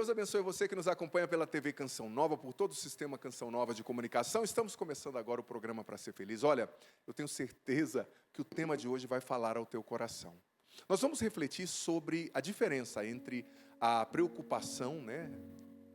Deus abençoe você que nos acompanha pela TV Canção Nova, por todo o sistema Canção Nova de comunicação. Estamos começando agora o programa Para Ser Feliz. Olha, eu tenho certeza que o tema de hoje vai falar ao teu coração. Nós vamos refletir sobre a diferença entre a preocupação,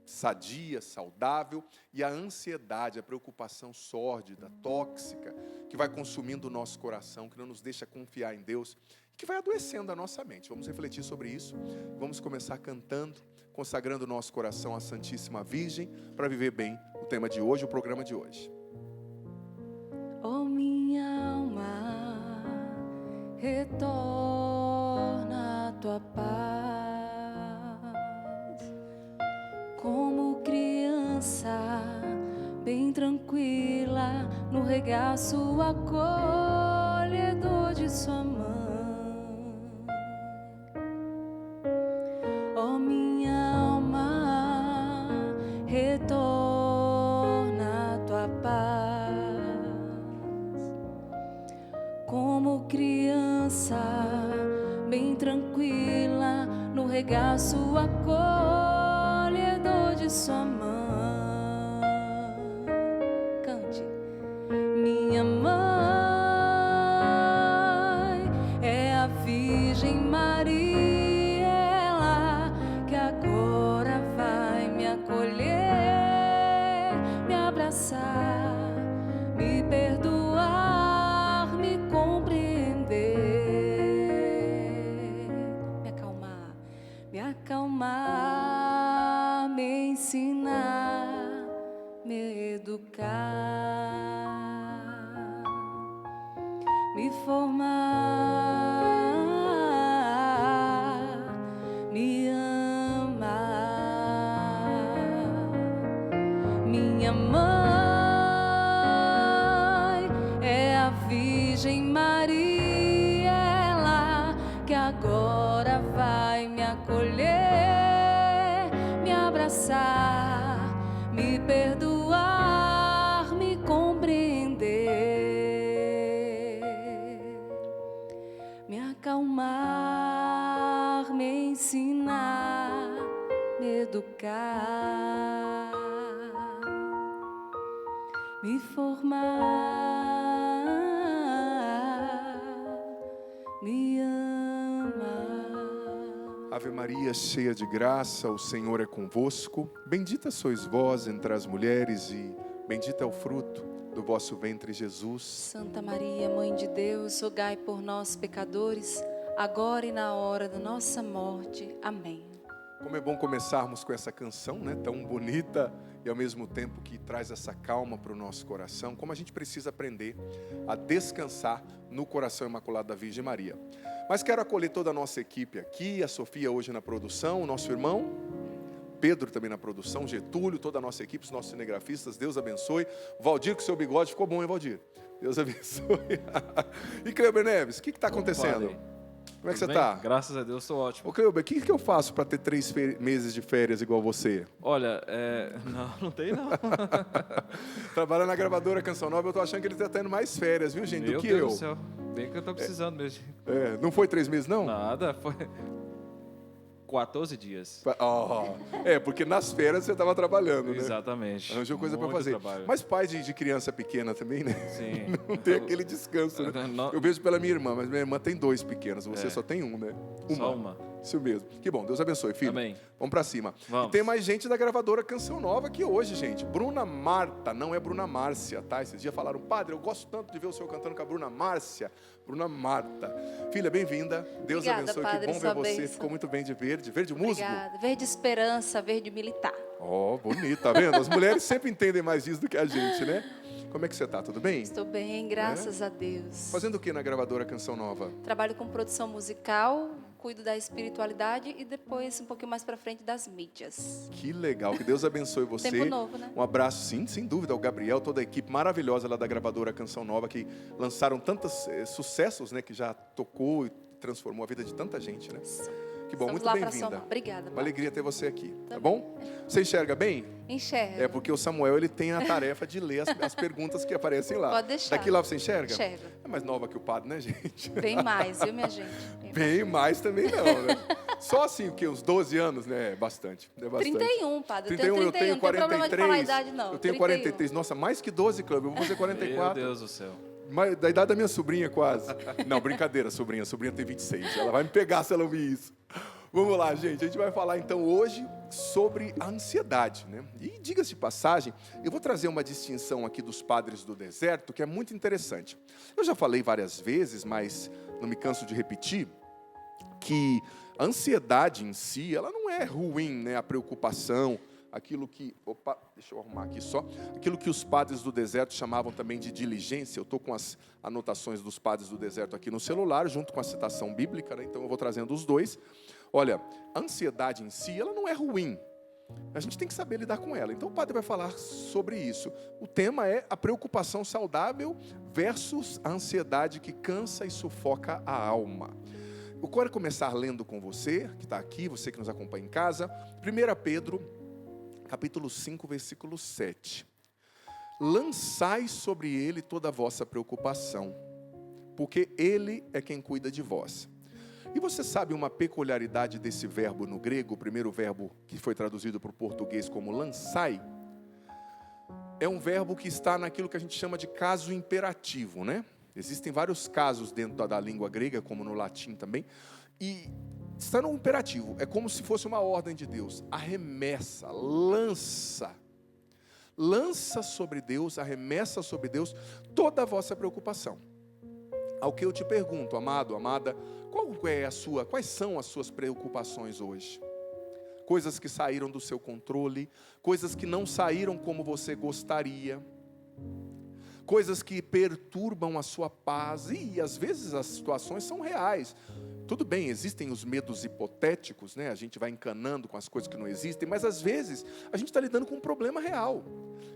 sadia, saudável, e a ansiedade, a preocupação sórdida, tóxica, que vai consumindo o nosso coração, que não nos deixa confiar em Deus, que vai adoecendo a nossa mente. Vamos refletir sobre isso. Vamos começar cantando, consagrando o nosso coração à Santíssima Virgem, para viver bem o tema de hoje, o programa de hoje. Oh, minha alma, retorna à tua paz, como criança, bem tranquila, no regaço acolhedor de sua mãe. Oh, minha alma, retorna à tua paz, como criança, bem tranquila, no regaço acolhedor de sua mãe. Cante. Minha mãe é a Virgem Maria, ela que agora vai me acolher, me abraçar, me perdoar, me compreender, me acalmar, me ensinar, me educar, me formar, me amar. Minha mãe é a Virgem Maria, ela que agora vai me acolher, me abraçar, me perdoar, me compreender, me acalmar, me ensinar, me educar, me formar, me amar. Ave Maria, cheia de graça, o Senhor é convosco. Bendita sois vós entre as mulheres e bendito é o fruto do vosso ventre, Jesus. Santa Maria, Mãe de Deus, rogai por nós, pecadores, agora e na hora da nossa morte. Amém. Como é bom começarmos com essa canção, tão bonita e ao mesmo tempo que traz essa calma para o nosso coração. Como a gente precisa aprender a descansar no coração imaculado da Virgem Maria. Mas quero acolher toda a nossa equipe aqui, a Sofia hoje na produção, o nosso irmão Pedro também na produção, Getúlio, toda a nossa equipe, os nossos cinegrafistas, Deus abençoe. Valdir, com seu bigode ficou bom, hein, Valdir? Deus abençoe. E Cleber Neves, o que está acontecendo? Como é que você está? Graças a Deus, estou ótimo. Ô Cleber, o que eu faço para ter 3 meses de férias igual você? Olha, não tem não. Trabalhando na gravadora Canção Nova, eu tô achando que ele está tendo mais férias, viu, gente, do que Deus eu. do céu, bem que eu estou precisando mesmo. Não foi 3 meses, não? Nada, foi 14 dias. Porque nas férias você estava trabalhando, né? Exatamente. Arranjou coisa para fazer. Trabalho. Mas pai de criança pequena também, né? Sim. Não tem aquele descanso, né? Eu vejo pela minha irmã, mas minha irmã tem 2 pequenos, você só tem um, né? Só uma. Isso mesmo. Que bom, Deus abençoe, filho. Amém. Vamos pra cima. Vamos. E tem mais gente da gravadora Canção Nova aqui hoje, gente. Bruna Marta, não é Bruna Márcia, tá? Esses dias falaram, padre, eu gosto tanto de ver o senhor cantando com a Bruna Márcia. Bruna Marta. Filha, bem-vinda. Deus Obrigada, abençoe, padre, que bom ver sua você. bênção. Ficou muito bem de verde. Verde musgo? Obrigada. Verde esperança, verde militar. Bonito, tá vendo? As mulheres sempre entendem mais disso do que a gente, né? Como é que você tá? Tudo bem? Estou bem, graças a Deus. Fazendo o que na gravadora Canção Nova? Trabalho com produção musical, cuido da espiritualidade e depois, um pouquinho mais para frente, das mídias. Que legal, que Deus abençoe você. Tempo novo, né? Um abraço, sim, sem dúvida, ao Gabriel, toda a equipe maravilhosa lá da gravadora Canção Nova, que lançaram tantos sucessos, né, que já tocou e transformou a vida de tanta gente, né? Que bom, Estamos muito lá para bem-vinda. somar. Obrigada. Uma alegria ter você aqui, tá Também. bom? Você enxerga bem? Enxerga. É porque o Samuel, ele tem a tarefa de ler as perguntas que aparecem lá. Pode deixar. Daqui lá você enxerga? Enxerga. É mais nova que o padre, né, gente? Bem mais, viu, minha gente? Bem mais também não, né? Só assim, o quê? Uns 12 anos, né? É bastante. É bastante. 31, padre. 31, Eu tenho eu tenho 31, não tem problema de falar a 43. idade, não. Eu tenho 31. 43. Nossa, mais que 12, Cláudio. Eu vou fazer Meu 44. Deus do céu. Da idade da minha sobrinha, quase. Não, brincadeira, sobrinha. A sobrinha tem 26. Ela vai me pegar se ela ouvir isso. Vamos lá, gente. A gente vai falar, então, hoje sobre a ansiedade, né? E, diga-se de passagem, eu vou trazer uma distinção aqui dos padres do deserto, que é muito interessante. Eu já falei várias vezes, mas não me canso de repetir, que a ansiedade em si, ela não é ruim, né? A preocupação, aquilo que... Opa, deixa eu arrumar aqui só. Aquilo que os padres do deserto chamavam também de diligência. Eu estou com as anotações dos padres do deserto aqui no celular, junto com a citação bíblica, né? Então eu vou trazendo os dois. Olha, a ansiedade em si, ela não é ruim. A gente tem que saber lidar com ela. Então o padre vai falar sobre isso. O tema é a preocupação saudável versus a ansiedade que cansa e sufoca a alma. Eu quero começar lendo com você, que está aqui, você que nos acompanha em casa. 1 Pedro, capítulo 5, versículo 7. Lançai sobre ele toda a vossa preocupação, porque ele é quem cuida de vós. E você sabe uma peculiaridade desse verbo no grego, o primeiro verbo que foi traduzido para o português como lançai? É um verbo que está naquilo que a gente chama de caso imperativo, né? Existem vários casos dentro da língua grega, como no latim também, e está no imperativo, é como se fosse uma ordem de Deus. Arremessa, lança. Lança sobre Deus, arremessa sobre Deus toda a vossa preocupação. Ao que eu te pergunto, amado, amada, quais são as suas preocupações hoje? Coisas que saíram do seu controle, coisas que não saíram como você gostaria, coisas que perturbam a sua paz, e às vezes as situações são reais. Tudo bem, existem os medos hipotéticos, né? A gente vai encanando com as coisas que não existem, mas às vezes a gente está lidando com um problema real.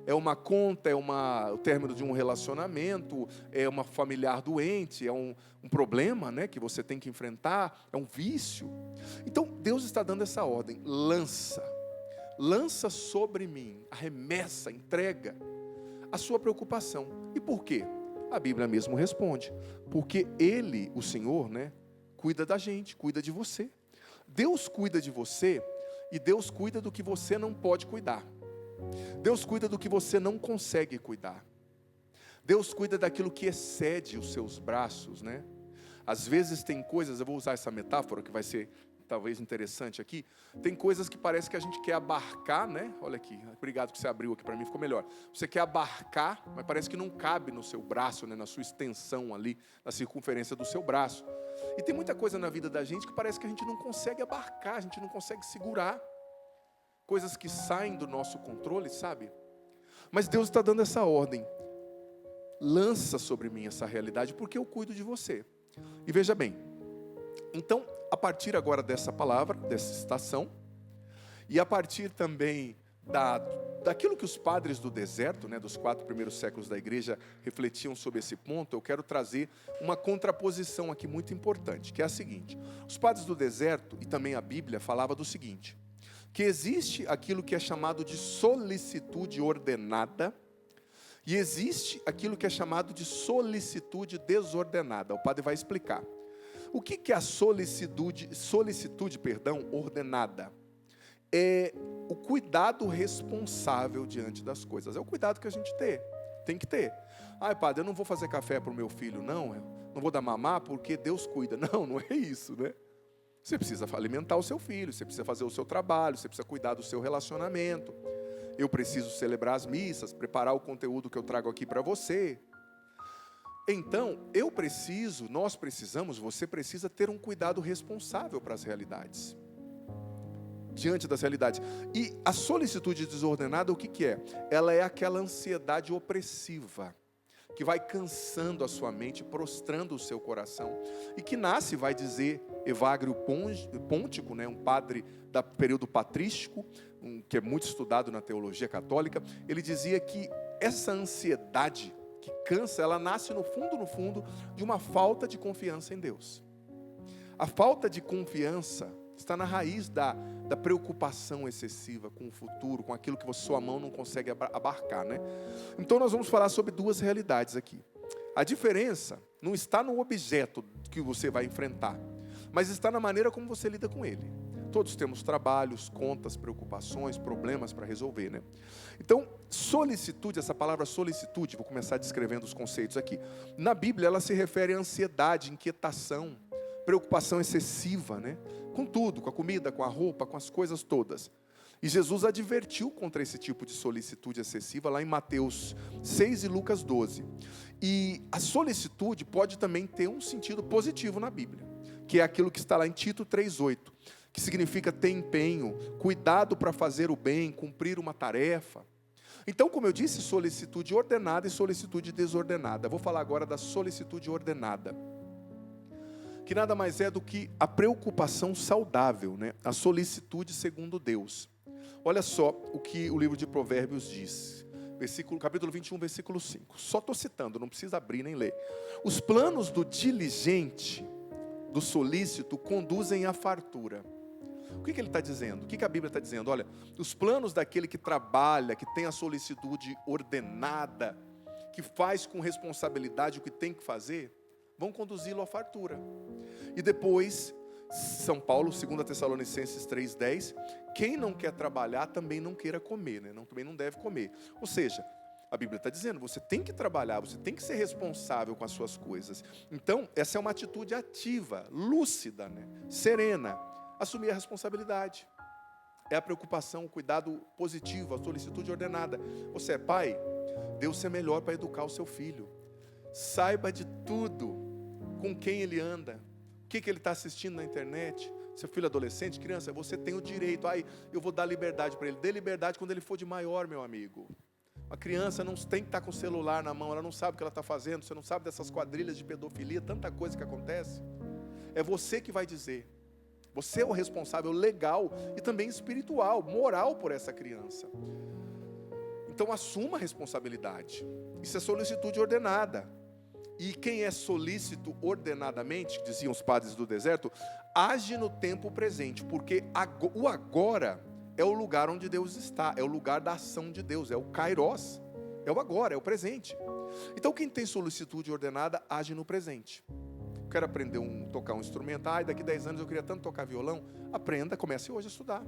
É uma conta, é o término de um relacionamento, é uma familiar doente, é um problema, né, que você tem que enfrentar, é um vício. Então Deus está dando essa ordem: lança sobre mim, arremessa, entrega a sua preocupação. E por quê? A Bíblia mesmo responde: porque Ele, o Senhor, né, cuida da gente, cuida de você. Deus cuida de você e Deus cuida do que você não pode cuidar. Deus cuida do que você não consegue cuidar. Deus cuida daquilo que excede os seus braços, né? Às vezes tem coisas, eu vou usar essa metáfora que vai ser talvez interessante aqui. Tem coisas que parece que a gente quer abarcar, né? Olha aqui, obrigado que você abriu aqui para mim, ficou melhor. Você quer abarcar, mas parece que não cabe no seu braço, né? Na sua extensão ali, na circunferência do seu braço. E tem muita coisa na vida da gente que parece que a gente não consegue abarcar, a gente não consegue segurar. Coisas que saem do nosso controle, sabe? Mas Deus está dando essa ordem: lança sobre mim essa realidade, porque eu cuido de você. E veja bem, então, a partir agora dessa palavra, dessa citação, e a partir também daquilo que os padres do deserto, né, dos 4 primeiros séculos da igreja, refletiam sobre esse ponto, eu quero trazer uma contraposição aqui muito importante, que é a seguinte: os padres do deserto, e também a Bíblia, falava do seguinte, que existe aquilo que é chamado de solicitude ordenada, e existe aquilo que é chamado de solicitude desordenada. O padre vai explicar. O que é a solicitude ordenada? É o cuidado responsável diante das coisas. É o cuidado que a gente tem que ter. Ai, padre, eu não vou fazer café para o meu filho, não vou dar mamar porque Deus cuida. Não é isso, né? Você precisa alimentar o seu filho, você precisa fazer o seu trabalho, você precisa cuidar do seu relacionamento. Eu preciso celebrar as missas, preparar o conteúdo que eu trago aqui para você. Então, nós precisamos, você precisa ter um cuidado responsável para as realidades. Diante das realidades. E a solicitude desordenada, o que é? Ela é aquela ansiedade opressiva, que vai cansando a sua mente, prostrando o seu coração, e que nasce, vai dizer Evagrio Pôntico, né, um padre do período patrístico, que é muito estudado na teologia católica. Ele dizia que essa ansiedade que cansa, ela nasce no fundo, de uma falta de confiança em Deus. A falta de confiança está na raiz da preocupação excessiva com o futuro, com aquilo que sua mão não consegue abarcar, né? Então nós vamos falar sobre 2 realidades aqui. A diferença não está no objeto que você vai enfrentar, mas está na maneira como você lida com ele. Todos temos trabalhos, contas, preocupações, problemas para resolver, né? Então, solicitude, essa palavra solicitude, vou começar descrevendo os conceitos aqui. Na Bíblia, ela se refere à ansiedade, inquietação, preocupação excessiva, né? Com tudo, com a comida, com a roupa, com as coisas todas. E Jesus advertiu contra esse tipo de solicitude excessiva lá em Mateus 6 e Lucas 12. E a solicitude pode também ter um sentido positivo na Bíblia, que é aquilo que está lá em Tito 3,8, que significa ter empenho, cuidado para fazer o bem, cumprir uma tarefa. Então, como eu disse, solicitude ordenada e solicitude desordenada. Vou falar agora da solicitude ordenada, que nada mais é do que a preocupação saudável, né? A solicitude segundo Deus. Olha só o que o livro de Provérbios diz, capítulo 21, versículo 5. Só estou citando, não precisa abrir nem ler. Os planos do diligente, do solícito, conduzem à fartura. O que ele está dizendo? O que a Bíblia está dizendo? Olha, os planos daquele que trabalha, que tem a solicitude ordenada, que faz com responsabilidade o que tem que fazer, vão conduzi-lo à fartura. E depois, São Paulo, 2 Tessalonicenses 3,10, quem não quer trabalhar também não queira comer, né? Também não deve comer. Ou seja, a Bíblia está dizendo, você tem que trabalhar, você tem que ser responsável com as suas coisas. Então, essa é uma atitude ativa, lúcida, né? Serena, assumir a responsabilidade. É a preocupação, o cuidado positivo, a solicitude ordenada. Você é pai, Deus ser melhor para educar o seu filho. Saiba de tudo, com quem ele anda, o que ele está assistindo na internet. Seu filho adolescente, criança, você tem o direito, eu vou dar liberdade para ele. Dê liberdade quando ele for de maior, meu amigo. Uma criança não tem que estar com o celular na mão, ela não sabe o que ela está fazendo, você não sabe dessas quadrilhas de pedofilia, tanta coisa que acontece. É você que vai dizer. Você é o responsável legal e também espiritual, moral por essa criança. Então assuma a responsabilidade. Isso é solicitude ordenada. E quem é solícito ordenadamente, diziam os padres do deserto, age no tempo presente, porque o agora é o lugar onde Deus está, é o lugar da ação de Deus, é o kairos, é o agora, é o presente. Então quem tem solicitude ordenada, age no presente. Quero aprender tocar um instrumento, daqui 10 anos eu queria tanto tocar violão, aprenda, comece hoje a estudar.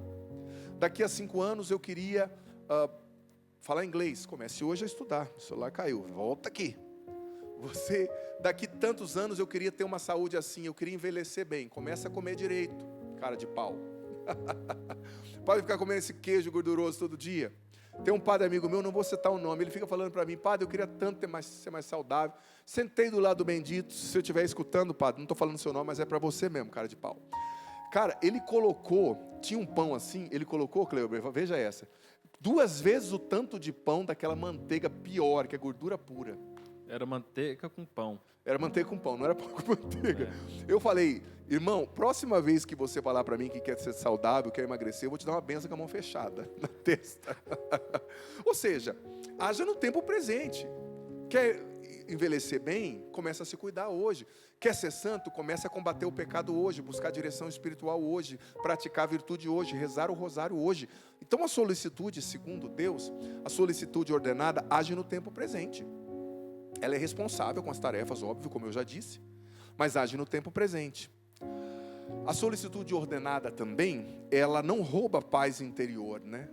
Daqui a 5 anos eu queria falar inglês, comece hoje a estudar, o celular caiu, volta aqui. Daqui tantos anos eu queria ter uma saúde assim, eu queria envelhecer bem, começa a comer direito, cara de pau. Pode ficar comendo esse queijo gorduroso todo dia. Tem um padre amigo meu, não vou citar o nome, ele fica falando para mim, padre, eu queria tanto ser mais saudável. Sentei do lado do bendito, se eu estiver escutando, padre, não estou falando seu nome, mas é para você mesmo, cara de pau. Cara, ele colocou, tinha um pão assim, ele colocou, Cleber, veja essa, 2 vezes o tanto de pão daquela manteiga pior, que é gordura pura. Era manteiga com pão. Era manteiga com pão, não era pão com manteiga. Eu falei, irmão, próxima vez que você falar para mim que quer ser saudável, quer emagrecer, eu vou te dar uma benção com a mão fechada na testa. Ou seja, haja no tempo presente. Quer envelhecer bem? Começa a se cuidar hoje. Quer ser santo? Começa a combater o pecado hoje, buscar direção espiritual hoje, praticar a virtude hoje, rezar o rosário hoje. Então a solicitude, segundo Deus, a solicitude ordenada, age no tempo presente. Ela é responsável com as tarefas, óbvio, como eu já disse, mas age no tempo presente. A solicitude ordenada também, ela não rouba a paz interior, né?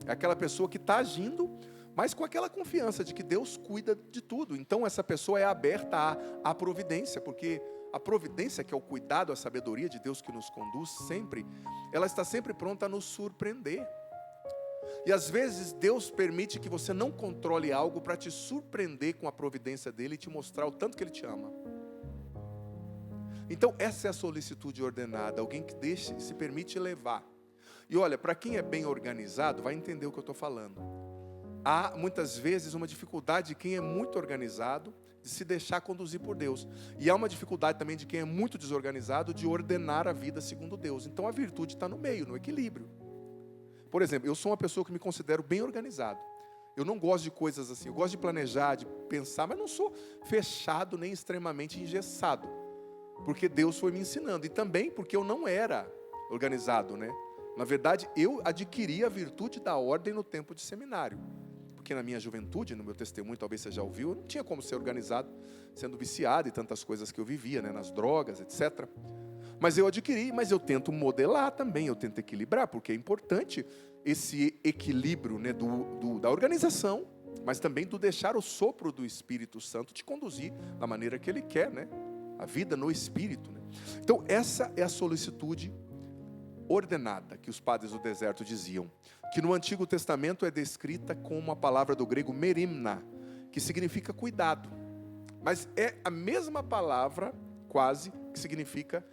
É aquela pessoa que está agindo, mas com aquela confiança de que Deus cuida de tudo. Então essa pessoa é aberta à providência, porque a providência, que é o cuidado, a sabedoria de Deus que nos conduz sempre, ela está sempre pronta a nos surpreender. E às vezes Deus permite que você não controle algo para te surpreender com a providência dele e te mostrar o tanto que ele te ama. Então essa é a solicitude ordenada, alguém que deixa e se permite levar. E olha, para quem é bem organizado, vai entender o que eu estou falando. Há muitas vezes uma dificuldade de quem é muito organizado de se deixar conduzir por Deus. E há uma dificuldade também de quem é muito desorganizado de ordenar a vida segundo Deus. Então a virtude está no meio, no equilíbrio. Por exemplo, eu sou uma pessoa que me considero bem organizado. Eu não gosto de coisas assim, eu gosto de planejar, de pensar, mas não sou fechado nem extremamente engessado. Porque Deus foi me ensinando. E também porque eu não era organizado, né? Na verdade, eu adquiri a virtude da ordem no tempo de seminário. Porque na minha juventude, no meu testemunho, talvez você já ouviu, eu não tinha como ser organizado, sendo viciado e tantas coisas que eu vivia, né? Nas drogas, etc. Mas eu adquiri, mas eu tento modelar também, eu tento equilibrar, porque é importante esse equilíbrio, né, da organização, mas também do deixar o sopro do Espírito Santo te conduzir da maneira que Ele quer, né? A vida no Espírito, né? Então, essa é a solicitude ordenada que os padres do deserto diziam, que no Antigo Testamento é descrita com uma palavra do grego merimna, que significa cuidado. Mas é a mesma palavra, quase, que significa,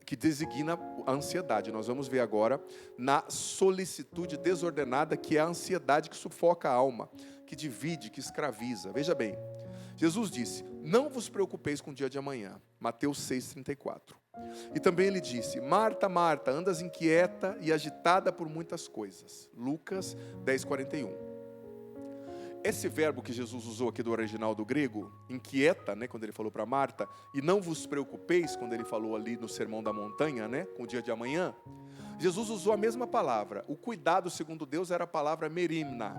que designa a ansiedade. Nós vamos ver agora na solicitude desordenada, que é a ansiedade que sufoca a alma, que divide, que escraviza. Veja bem, Jesus disse, não vos preocupeis com o dia de amanhã. Mateus 6,34. E também ele disse, Marta, Marta, andas inquieta e agitada por muitas coisas. Lucas 10,41. Esse verbo que Jesus usou aqui do original do grego, inquieta, né, quando ele falou para Marta, e não vos preocupeis, quando ele falou ali no Sermão da Montanha, né, com o dia de amanhã, Jesus usou a mesma palavra. O cuidado, segundo Deus, era a palavra merimna,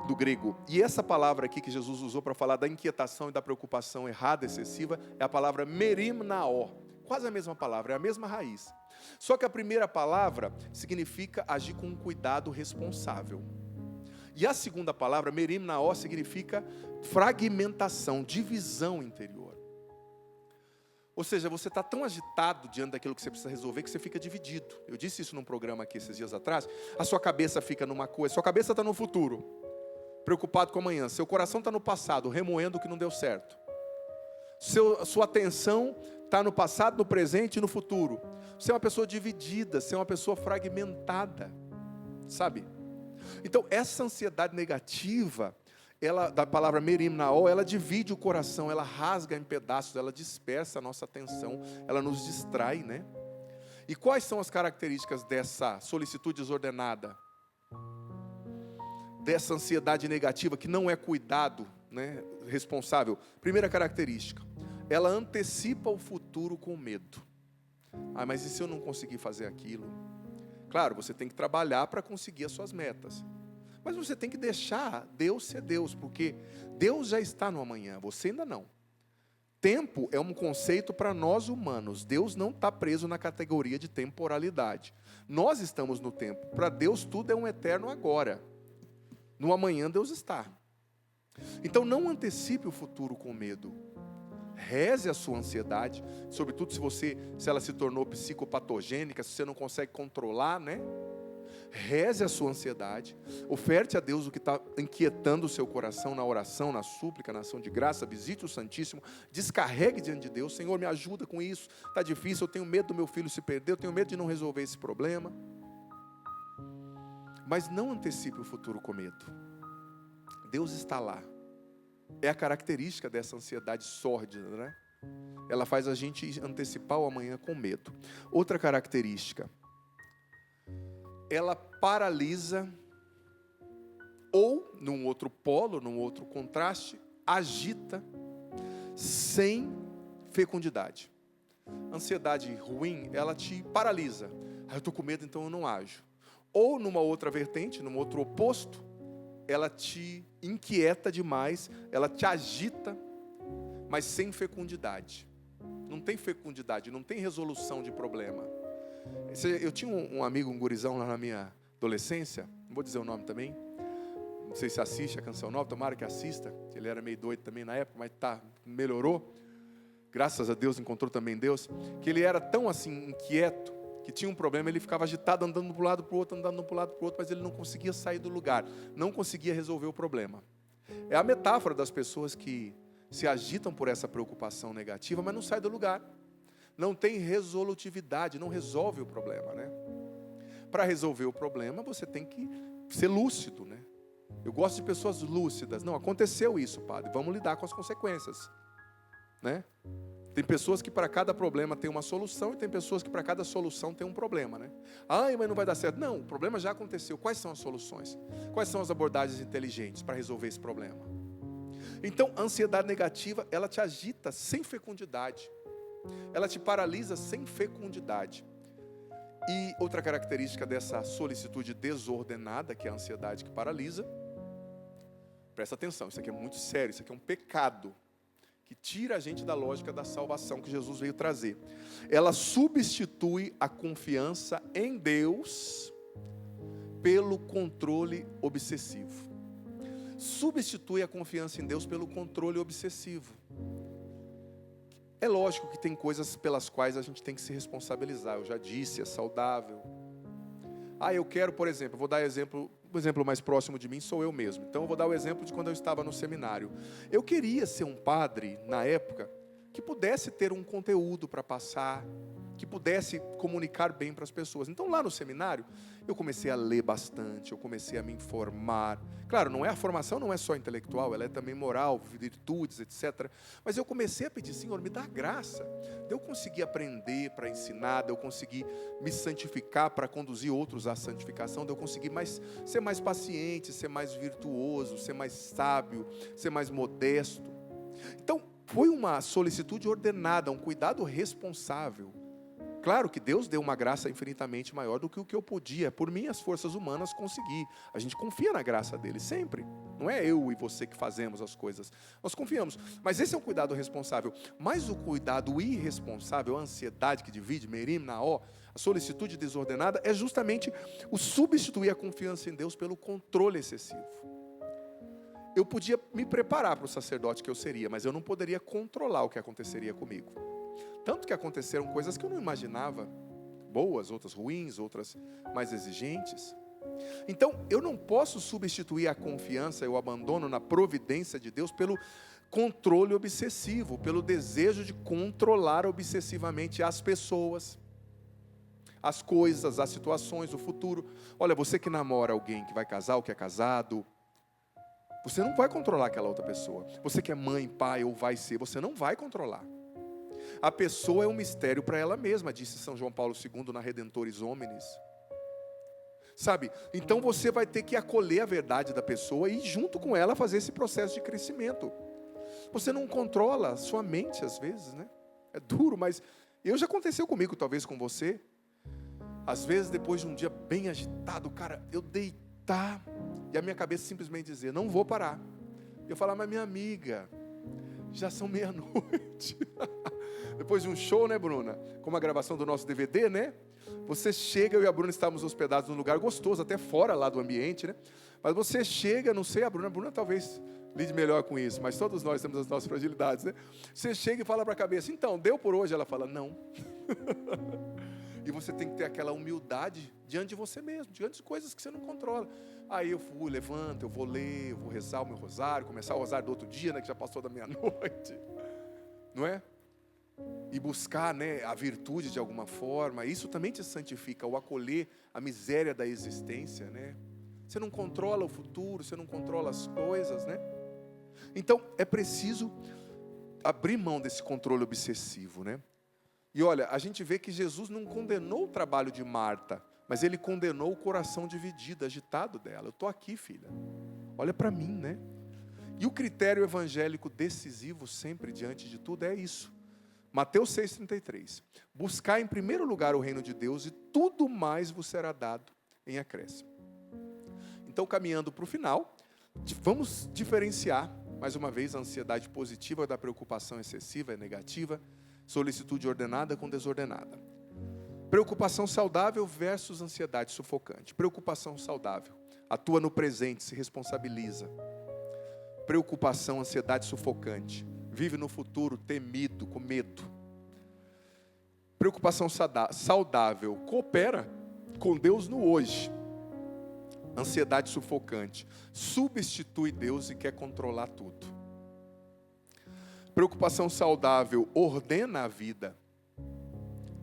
do grego. E essa palavra aqui que Jesus usou para falar da inquietação e da preocupação errada, excessiva, é a palavra merimnaó. Quase a mesma palavra, é a mesma raiz. Só que a primeira palavra significa agir com um cuidado responsável. E a segunda palavra, merimnaó, significa fragmentação, divisão interior. Ou seja, você está tão agitado diante daquilo que você precisa resolver que você fica dividido. Eu disse isso num programa aqui esses dias atrás. A sua cabeça fica numa coisa, sua cabeça está no futuro, preocupado com amanhã. Seu coração está no passado, remoendo o que não deu certo. Sua atenção está no passado, no presente e no futuro. Você é uma pessoa dividida, você é uma pessoa fragmentada, sabe? Então, essa ansiedade negativa, ela, da palavra merimnaó, ela divide o coração, ela rasga em pedaços, ela dispersa a nossa atenção, ela nos distrai, né? E quais são as características dessa solicitude desordenada? Dessa ansiedade negativa, que não é cuidado, né, responsável? Primeira característica, ela antecipa o futuro com medo. Ah, mas e se eu não conseguir fazer aquilo? Claro, você tem que trabalhar para conseguir as suas metas. Mas você tem que deixar Deus ser Deus, porque Deus já está no amanhã, você ainda não. Tempo é um conceito para nós humanos. Deus não está preso na categoria de temporalidade. Nós estamos no tempo. Para Deus tudo é um eterno agora. No amanhã Deus está. Então não antecipe o futuro com medo. Reze a sua ansiedade, sobretudo se ela se tornou psicopatogênica, se você não consegue controlar, né? Reze a sua ansiedade, oferte a Deus o que está inquietando o seu coração na oração, na súplica, na ação de graça, visite o Santíssimo, descarregue diante de Deus, Senhor, me ajuda com isso, está difícil, eu tenho medo do meu filho se perder, eu tenho medo de não resolver esse problema. Mas não antecipe o futuro com medo. Deus está lá. É a característica dessa ansiedade sórdida, né? Ela faz a gente antecipar o amanhã com medo. Outra característica, ela paralisa, ou, num outro polo, num outro contraste, agita, sem fecundidade. Ansiedade ruim, ela te paralisa. Ah, eu estou com medo, então eu não ajo. Ou, numa outra vertente, num outro oposto, ela te inquieta demais, ela te agita, mas sem fecundidade. Não tem fecundidade, não tem resolução de problema. Eu tinha um amigo, um gurizão lá na minha adolescência, não vou dizer o nome também, não sei se assiste a Canção Nova, tomara que assista, ele era meio doido também na época, mas melhorou, graças a Deus encontrou também Deus, que ele era tão assim inquieto, que tinha um problema, ele ficava agitado, andando para um lado para o outro, mas ele não conseguia sair do lugar, não conseguia resolver o problema. É a metáfora das pessoas que se agitam por essa preocupação negativa, mas não saem do lugar. Não tem resolutividade, não resolve o problema, né? Para resolver o problema, você tem que ser lúcido, né? Eu gosto de pessoas lúcidas. Não, aconteceu isso, padre, vamos lidar com as consequências, né? Tem pessoas que para cada problema tem uma solução e tem pessoas que para cada solução tem um problema, né? Ai, mas não vai dar certo. Não, o problema já aconteceu. Quais são as soluções? Quais são as abordagens inteligentes para resolver esse problema? Então, a ansiedade negativa, ela te agita sem fecundidade. Ela te paralisa sem fecundidade. E outra característica dessa solicitude desordenada, que é a ansiedade que paralisa, presta atenção, isso aqui é muito sério, isso aqui é um pecado. que tira a gente da lógica da salvação que Jesus veio trazer. Ela substitui a confiança em Deus pelo controle obsessivo. Substitui a confiança em Deus pelo controle obsessivo. É lógico que tem coisas pelas quais a gente tem que se responsabilizar. Eu já disse, é saudável. Eu quero, por exemplo, vou dar o exemplo mais próximo de mim sou eu mesmo. Então eu vou dar o exemplo de quando eu estava no seminário. Eu queria ser um padre, na época, que pudesse ter um conteúdo para passar, que pudesse comunicar bem para as pessoas. Então lá no seminário, eu comecei a ler bastante, eu comecei a me informar. Claro, a formação não é só intelectual, ela é também moral, virtudes, etc. Mas eu comecei a pedir, Senhor, me dá graça, de eu conseguir aprender para ensinar, de eu conseguir me santificar para conduzir outros à santificação, de eu conseguir ser mais paciente, ser mais virtuoso, ser mais sábio, ser mais modesto. Então, foi uma solicitude ordenada, um cuidado responsável. Claro que Deus deu uma graça infinitamente maior do que o que eu podia, por minhas forças humanas, conseguir. A gente confia na graça dele, sempre. Não é eu e você que fazemos as coisas. Nós confiamos. Mas esse é um cuidado responsável. Mas o cuidado irresponsável, a ansiedade que divide, merim, naó, a solicitude desordenada, é justamente o substituir a confiança em Deus pelo controle excessivo. Eu podia me preparar para o sacerdote que eu seria, mas eu não poderia controlar o que aconteceria comigo. Tanto que aconteceram coisas que eu não imaginava, boas, outras ruins, outras mais exigentes. Então, eu não posso substituir a confiança e o abandono na providência de Deus pelo controle obsessivo, pelo desejo de controlar obsessivamente as pessoas, as coisas, as situações, o futuro. Olha, você que namora alguém que vai casar ou que é casado, você não vai controlar aquela outra pessoa. Você que é mãe, pai ou vai ser, você não vai controlar. A pessoa é um mistério para ela mesma, disse São João Paulo II na Redentores Hominis. Sabe? Então você vai ter que acolher a verdade da pessoa e junto com ela fazer esse processo de crescimento. Você não controla a sua mente às vezes, né? É duro, mas já aconteceu comigo, talvez com você. Às vezes depois de um dia bem agitado, cara, eu deitar e a minha cabeça simplesmente dizer, não vou parar. Eu falar, mas minha amiga, já são meia-noite. Depois de um show, né, Bruna? Como a gravação do nosso DVD, né? Você chega, eu e a Bruna estávamos hospedados num lugar gostoso, até fora lá do ambiente, né? Mas você chega, não sei, a Bruna talvez lide melhor com isso, mas todos nós temos as nossas fragilidades, né? Você chega e fala para a cabeça, então, deu por hoje? Ela fala, não. E você tem que ter aquela humildade diante de você mesmo, diante de coisas que você não controla. Aí eu levanto, eu vou ler, eu vou rezar o meu rosário, começar o rosário do outro dia, né, que já passou da meia-noite. Não é? E buscar, né, a virtude de alguma forma. Isso também te santifica, o acolher a miséria da existência, né? Você não controla o futuro, você não controla as coisas, né? Então, é preciso abrir mão desse controle obsessivo, né? E olha, a gente vê que Jesus não condenou o trabalho de Marta, mas ele condenou o coração dividido, agitado dela. Eu estou aqui, filha. Olha para mim, né? E o critério evangélico decisivo sempre diante de tudo é isso. Mateus 6,33. Buscar em primeiro lugar o reino de Deus e tudo mais vos será dado em acréscimo. Então, caminhando para o final, vamos diferenciar, mais uma vez, a ansiedade positiva da preocupação excessiva e negativa, solicitude ordenada com desordenada. Preocupação saudável versus ansiedade sufocante. Preocupação saudável. Atua no presente, se responsabiliza. Preocupação, ansiedade sufocante. Vive no futuro temido, com medo. Preocupação saudável. Coopera com Deus no hoje. Ansiedade sufocante. Substitui Deus e quer controlar tudo. Preocupação saudável. Ordena a vida.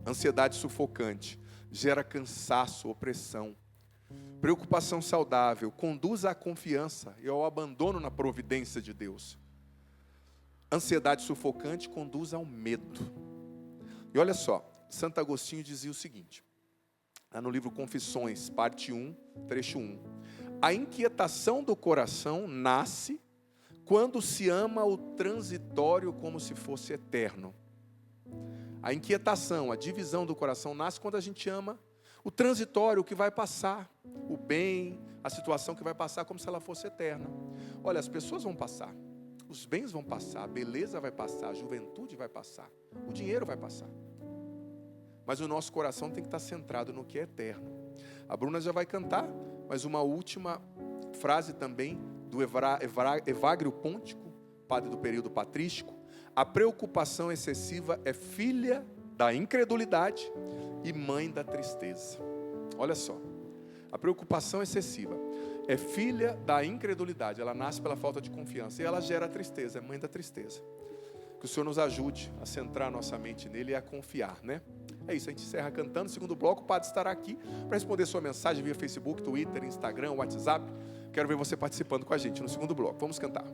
Ansiedade sufocante. Gera cansaço, opressão. Preocupação saudável. Conduz à confiança e ao abandono na providência de Deus. Ansiedade sufocante conduz ao medo. E olha só, Santo Agostinho dizia o seguinte, lá no livro Confissões, parte 1, trecho 1. A inquietação do coração nasce quando se ama o transitório como se fosse eterno. A inquietação, a divisão do coração nasce quando a gente ama o transitório, o que vai passar, o bem, a situação que vai passar como se ela fosse eterna. Olha, as pessoas vão passar. Os bens vão passar, a beleza vai passar, a juventude vai passar, o dinheiro vai passar. Mas o nosso coração tem que estar centrado no que é eterno. A Bruna já vai cantar, mas uma última frase também do Evagrio Pontico, padre do período patrístico. A preocupação excessiva é filha da incredulidade e mãe da tristeza. Olha só, a preocupação excessiva é filha da incredulidade, ela nasce pela falta de confiança e ela gera a tristeza, é mãe da tristeza. Que o Senhor nos ajude a centrar a nossa mente nele e a confiar, né? É isso, a gente encerra cantando. Segundo bloco, o padre estará aqui para responder sua mensagem via Facebook, Twitter, Instagram, WhatsApp. Quero ver você participando com a gente no segundo bloco. Vamos cantar.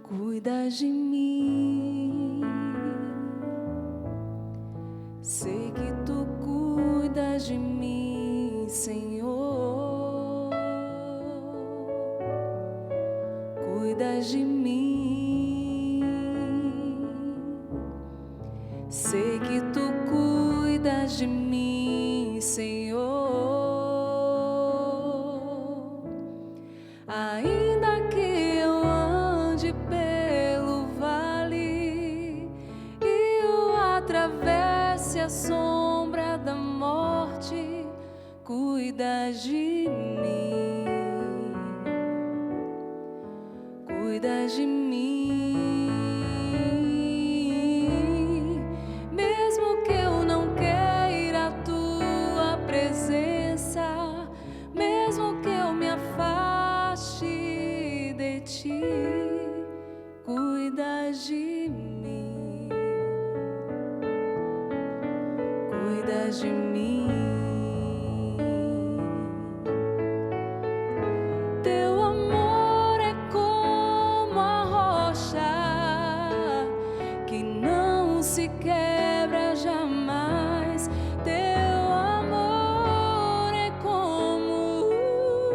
Cuida de mim, sei que tu cuidas de mim, Senhor. Cuidas de mim, sei que tu cuidas de mim, Senhor. Ainda que eu ande pelo vale e eu atravesse a sombra da morte, cuida de mim, cuida de mim. Mesmo que eu não queira a tua presença, mesmo que eu me afaste de ti, cuida de mim, cuida de mim. Teu amor é como a rocha que não se quebra jamais. Teu amor é como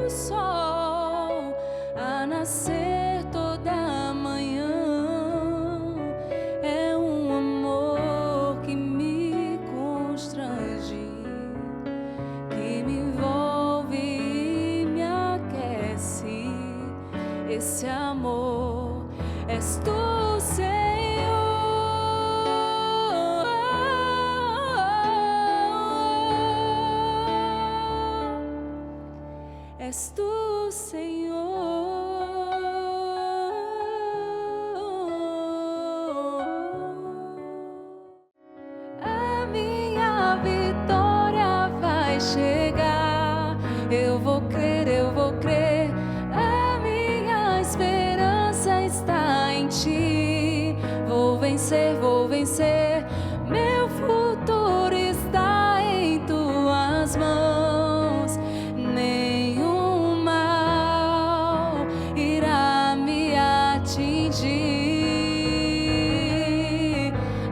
o sol a nascer toda manhã. É um amor que me constrange, que me envolve e me aquece. Esse amor és tu, Senhor. És tu, Senhor. A minha vitória vai chegar. Eu vou crer, eu vou crer. A minha esperança está em ti. Vou vencer, vou vencer. Meu futuro está em tuas mãos. Nenhum mal irá me atingir.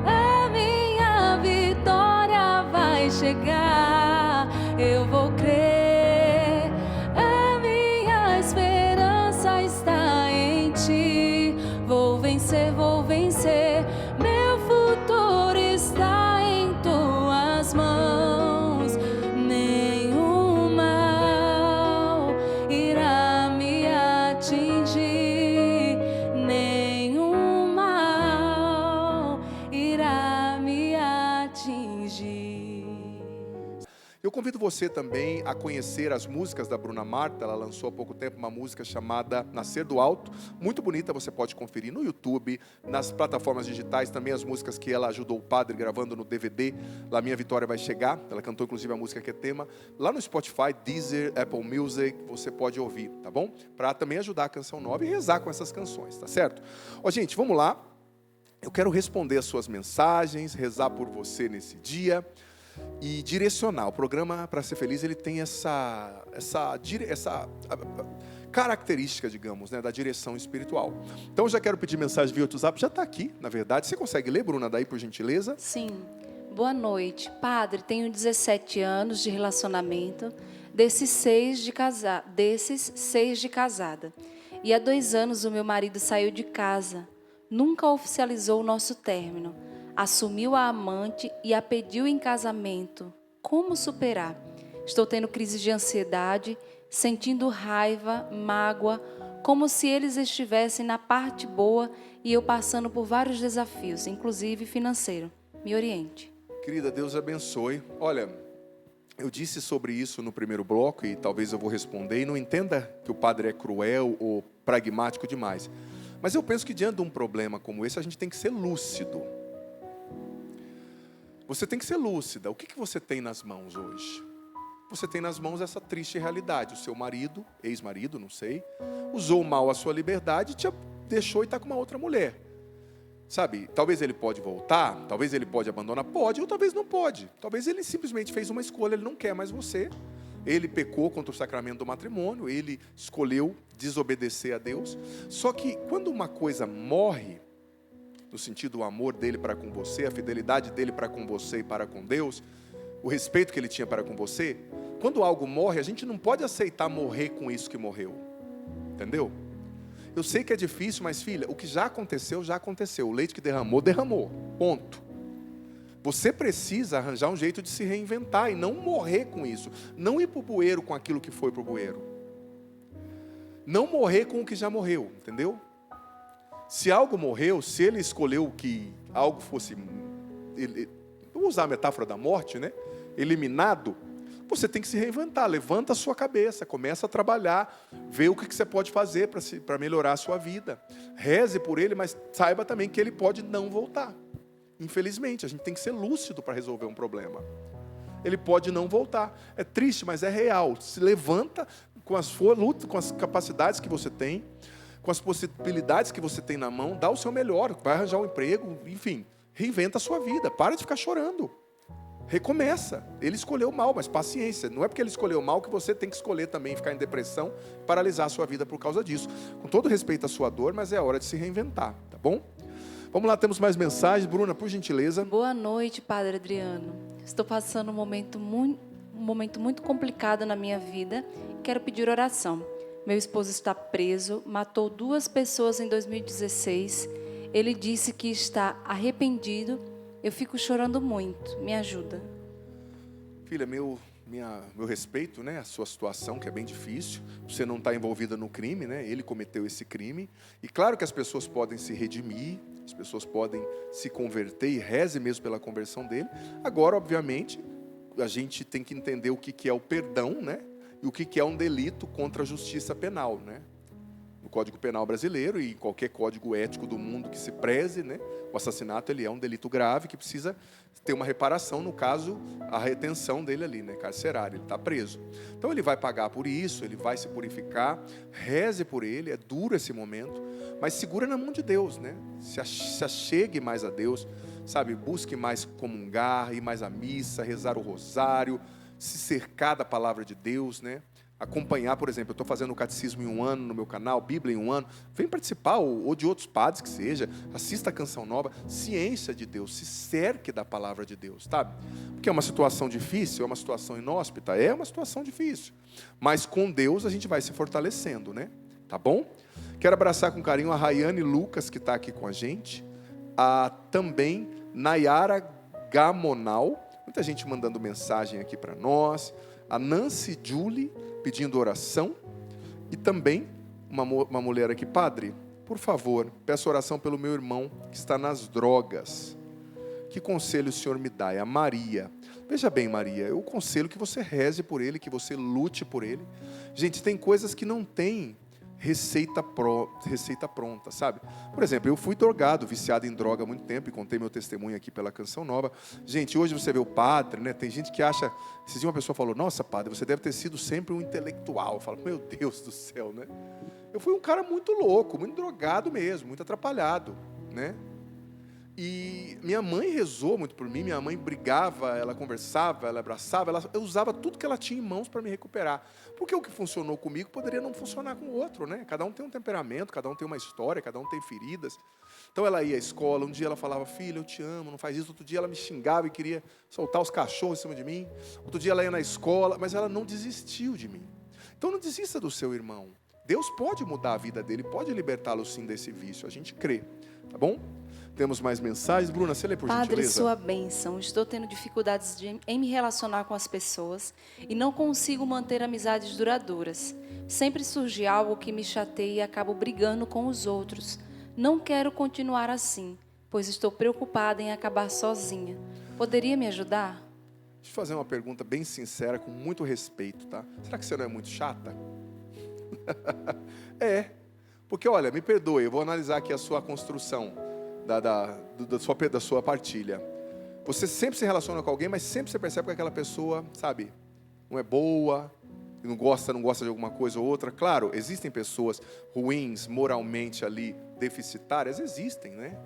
A minha vitória vai chegar. Eu vou crer. A minha esperança está em ti. Vou vencer, vou vencer. Meu futuro está em tuas mãos. Nenhum mal irá me atingir. Nenhum mal irá me atingir. Eu convido você também a conhecer as músicas da Bruna Marta. Ela lançou há pouco tempo uma música chamada Nascer do Alto, muito bonita, você pode conferir no YouTube, nas plataformas digitais, também as músicas que ela ajudou o padre gravando no DVD, Lá Minha Vitória Vai Chegar. Ela cantou inclusive a música que é tema. Lá no Spotify, Deezer, Apple Music, você pode ouvir, tá bom? Para também ajudar a Canção Nova e rezar com essas canções, tá certo? Ó, gente, vamos lá. Eu quero responder as suas mensagens, rezar por você nesse dia e direcionar. O programa Para Ser Feliz, ele tem essa característica, digamos, né, da direção espiritual. Então, eu já quero pedir mensagem via WhatsApp. Já está aqui, na verdade. Você consegue ler, Bruna, daí, por gentileza? Sim. Boa noite. Padre, tenho 17 anos de relacionamento, desses 6 de casada. E há 2 anos o meu marido saiu de casa. Nunca oficializou o nosso término. Assumiu a amante e a pediu em casamento. Como superar? Estou tendo crise de ansiedade, sentindo raiva, mágoa, como se eles estivessem na parte boa e eu passando por vários desafios, inclusive financeiro. Me oriente. Querida, Deus abençoe. Olha, eu disse sobre isso no primeiro bloco e talvez eu vou responder. E não entenda que o padre é cruel ou pragmático demais. Mas eu penso que diante de um problema como esse, a gente tem que ser lúcido. Você tem que ser lúcida. O que você tem nas mãos hoje? Você tem nas mãos essa triste realidade. O seu marido, ex-marido, não sei, usou mal a sua liberdade, te deixou e está com uma outra mulher. Sabe, talvez ele pode voltar, talvez ele pode abandonar, pode, ou talvez não pode. Talvez ele simplesmente fez uma escolha, ele não quer mais você. Ele pecou contra o sacramento do matrimônio, ele escolheu desobedecer a Deus. Só que quando uma coisa morre, no sentido do amor dele para com você, a fidelidade dele para com você e para com Deus, o respeito que ele tinha para com você, quando algo morre, a gente não pode aceitar morrer com isso que morreu. Entendeu? Eu sei que é difícil, mas filha, o que já aconteceu, já aconteceu. O leite que derramou, derramou. Ponto. Você precisa arranjar um jeito de se reinventar e não morrer com isso. Não ir para o bueiro com aquilo que foi para o bueiro. Não morrer com o que já morreu, entendeu? Se algo morreu, se ele escolheu que algo fosse, vou usar a metáfora da morte, né? Eliminado, você tem que se reinventar. Levanta a sua cabeça, começa a trabalhar, vê o que você pode fazer para melhorar a sua vida. Reze por ele, mas saiba também que ele pode não voltar. Infelizmente, a gente tem que ser lúcido para resolver um problema. Ele pode não voltar. É triste, mas é real. Se levanta com as lutas, com as capacidades que você tem, com as possibilidades que você tem na mão, dá o seu melhor, vai arranjar um emprego, enfim, reinventa a sua vida, para de ficar chorando. Recomeça. Ele escolheu mal, mas paciência. Não é porque ele escolheu mal que você tem que escolher também ficar em depressão, paralisar a sua vida por causa disso. Com todo respeito à sua dor, mas é hora de se reinventar, tá bom? Vamos lá, temos mais mensagens. Bruna, por gentileza. Boa noite, Padre Adriano. Estou passando um momento muito complicado na minha vida e quero pedir oração. Meu esposo está preso, matou 2 pessoas em 2016. Ele disse que está arrependido. Eu fico chorando muito. Me ajuda. Filha, meu respeito, né, a sua situação, que é bem difícil. Você não está envolvida no crime, né? Ele cometeu esse crime. E claro que as pessoas podem se redimir, as pessoas podem se converter e reze mesmo pela conversão dele. Agora, obviamente, a gente tem que entender o que é o perdão, né? E o que é um delito contra a justiça penal, né? No Código Penal brasileiro e em qualquer código ético do mundo que se preze, né? O assassinato ele é um delito grave que precisa ter uma reparação, no caso, a retenção dele ali, né? Carcerária, ele está preso. Então ele vai pagar por isso, ele vai se purificar, reze por ele, é duro esse momento, mas segura na mão de Deus, né? Se achegue mais a Deus, sabe? Busque mais comungar, ir mais à missa, rezar o rosário, se cercar da palavra de Deus, né? Acompanhar, por exemplo, eu estou fazendo o catecismo em 1 ano no meu canal, Bíblia em 1 ano, vem participar, ou de outros padres que seja, assista a Canção Nova, ciência de Deus, se cerque da palavra de Deus, sabe? Porque é uma situação difícil, é uma situação inóspita, é uma situação difícil, mas com Deus a gente vai se fortalecendo, né? Tá bom? Quero abraçar com carinho a Rayane Lucas, que está aqui com a gente, a também Nayara Gamonal, muita gente mandando mensagem aqui para nós, a Nancy Julie pedindo oração, e também uma mulher aqui, padre, por favor, peço oração pelo meu irmão que está nas drogas. Que conselho o senhor me dá? É a Maria. Veja bem, Maria, eu aconselho que você reze por ele, que você lute por ele. Gente, tem coisas que não tem receita pronta, sabe? Por exemplo, eu fui drogado, viciado em droga há muito tempo, e contei meu testemunho aqui pela Canção Nova. Gente, hoje você vê o padre, né? Tem gente que acha... Esses dias uma pessoa falou, nossa, padre, você deve ter sido sempre um intelectual. Eu falo, meu Deus do céu, né? Eu fui um cara muito louco, muito drogado mesmo, muito atrapalhado, né? E minha mãe rezou muito por mim, minha mãe brigava, ela conversava, ela abraçava, eu usava tudo que ela tinha em mãos para me recuperar. Porque o que funcionou comigo poderia não funcionar com o outro, né? Cada um tem um temperamento, cada um tem uma história, cada um tem feridas. Então ela ia à escola, um dia ela falava, filha, eu te amo, não faz isso. Outro dia ela me xingava e queria soltar os cachorros em cima de mim. Outro dia ela ia na escola, mas ela não desistiu de mim. Então não desista do seu irmão. Deus pode mudar a vida dele, pode libertá-lo sim desse vício, a gente crê, tá bom? Temos mais mensagens. Bruna, você lê por Padre, gentileza? sua bênção. Estou tendo dificuldades em me relacionar com as pessoas e não consigo manter amizades duradouras. Sempre surge algo que me chateia e acabo brigando com os outros. Não quero continuar assim, pois estou preocupada em acabar sozinha. Poderia me ajudar? Deixa eu fazer uma pergunta bem sincera, com muito respeito, tá? Será que você não é muito chata? É, porque olha, me perdoe, eu vou analisar aqui a sua construção da sua partilha. Você sempre se relaciona com alguém, mas sempre você percebe que aquela pessoa, sabe, não é boa, não gosta de alguma coisa ou outra. Claro, existem pessoas ruins, moralmente ali, deficitárias, existem, né?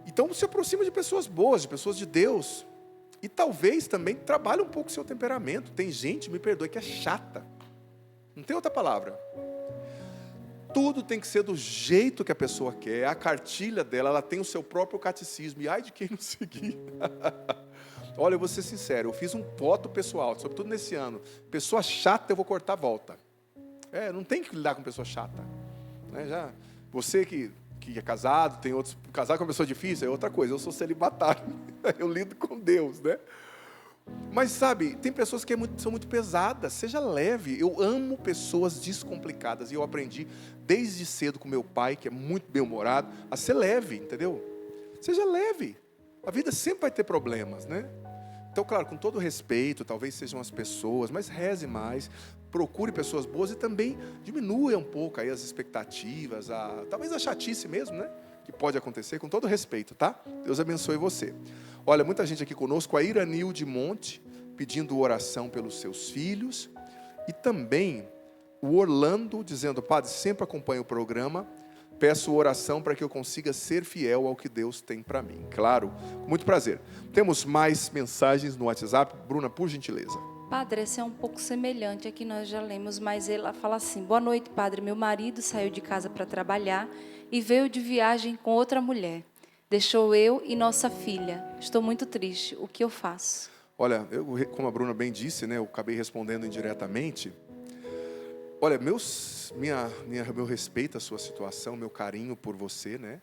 Então se aproxima de pessoas boas, de pessoas de Deus. E talvez também trabalhe um pouco o seu temperamento. Tem gente, me perdoe, que é chata. Não tem outra palavra. Tudo tem que ser do jeito que a pessoa quer. A cartilha dela, ela tem o seu próprio catecismo. E ai de quem não seguir. Olha, eu vou ser sincero, eu fiz um voto pessoal, sobretudo nesse ano. Pessoa chata, eu vou cortar a volta. Não tem que lidar com pessoa chata. Já, você que é casado, tem outros... Casar com uma pessoa difícil é outra coisa. Eu sou celibatário. Eu lido com Deus, né? Mas sabe, tem pessoas que são muito pesadas. Seja leve. Eu amo pessoas descomplicadas. E eu aprendi desde cedo com meu pai, que é muito bem-humorado, a ser leve, entendeu? Seja leve. A vida sempre vai ter problemas, né? Então, claro, com todo respeito, talvez sejam as pessoas, mas reze mais, procure pessoas boas e também diminua um pouco aí as expectativas, talvez a chatice mesmo, né? Que pode acontecer, com todo respeito, tá? Deus abençoe você. Olha, muita gente aqui conosco, a Iranil de Monte, pedindo oração pelos seus filhos, e também o Orlando, dizendo, Padre, sempre acompanho o programa, peço oração para que eu consiga ser fiel ao que Deus tem para mim. Claro, com muito prazer. Temos mais mensagens no WhatsApp. Bruna, por gentileza. Padre, esse é um pouco semelhante a que nós já lemos, mas ela fala assim: boa noite, Padre. Meu marido saiu de casa para trabalhar e veio de viagem com outra mulher. Deixou eu e nossa filha. Estou muito triste. O que eu faço? Olha, como a Bruna bem disse, né, eu acabei respondendo indiretamente. Olha, meu respeito à sua situação, meu carinho por você, né?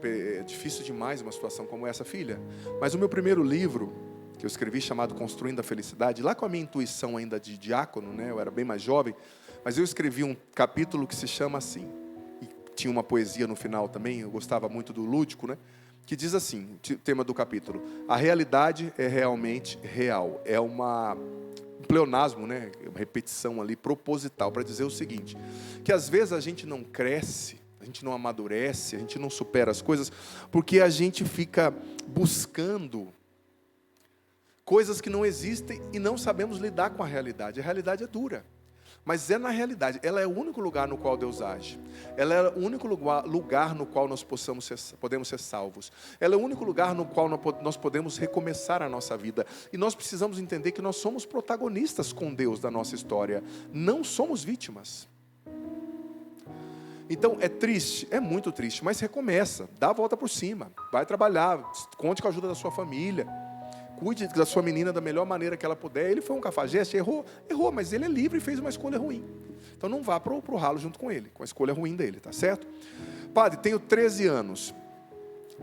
É difícil demais uma situação como essa, filha. Mas o meu primeiro livro, que eu escrevi, chamado Construindo a Felicidade, lá com a minha intuição ainda de diácono, né? Eu era bem mais jovem, mas eu escrevi um capítulo que se chama assim, e tinha uma poesia no final também, eu gostava muito do lúdico, né? Que diz assim, o tema do capítulo: a realidade é realmente real. É um pleonasmo, né? Uma repetição ali proposital para dizer o seguinte, que às vezes a gente não cresce, a gente não amadurece, a gente não supera as coisas, porque a gente fica buscando coisas que não existem e não sabemos lidar com a realidade. A realidade é dura, mas é na realidade. Ela é o único lugar no qual Deus age. Ela é o único lugar no qual nós podemos ser salvos. Ela é o único lugar no qual nós podemos recomeçar a nossa vida. E nós precisamos entender que nós somos protagonistas com Deus da nossa história. Não somos vítimas. Então, é triste, é muito triste, mas recomeça, dá a volta por cima, vai trabalhar, conte com a ajuda da sua família, cuide da sua menina da melhor maneira que ela puder. Ele foi um cafajeste, errou, mas ele é livre e fez uma escolha ruim. Então não vá para o ralo junto com ele, com a escolha ruim dele, tá certo? Padre, tenho 13 anos,